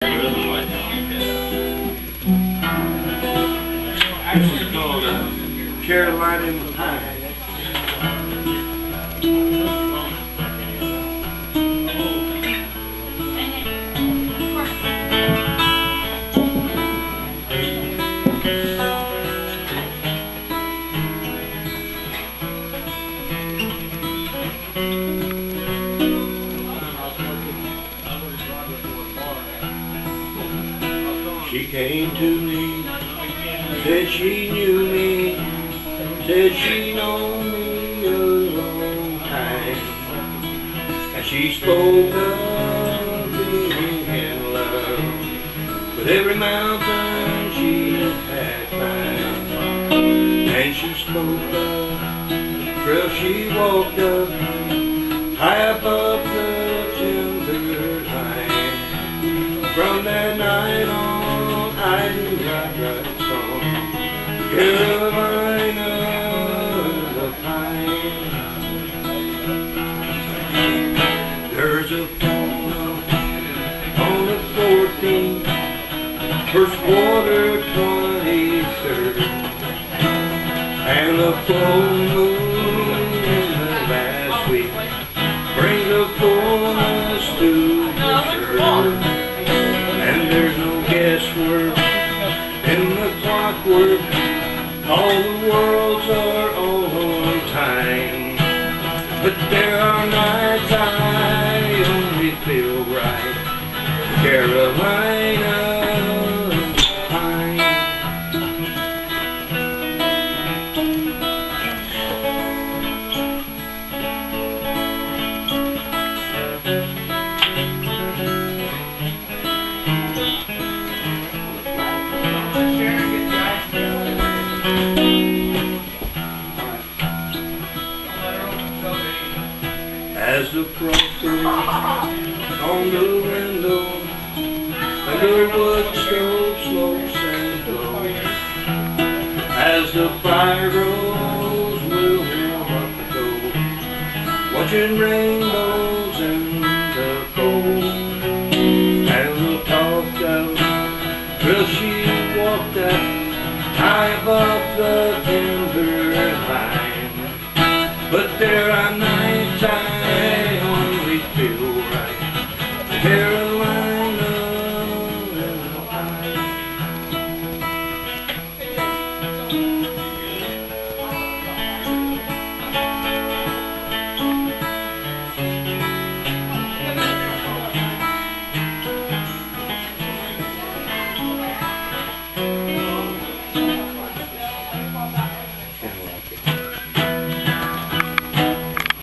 This is called Carolina in the Pine. She came to me, said she knew me, said she known me a long time, and she spoke of being in love with every mountain she had climbed, and she spoke of the trail she walked up, high above the timber line. From that night on, I knew I'd write a song, Carolina the Pine. There's a funeral on the 14th, first quarter 23rd, and the full moon in the last week brings a fullness to the church. And there's no guesswork in the clockwork, all the worlds are on time. But there are nights I only feel right, Carolina Pine. As the proper on the window, underwood stove smokes and glows. As the fire grows, we'll walk the door, watching rainbows in the cold. And we'll talk out till she walked out high above the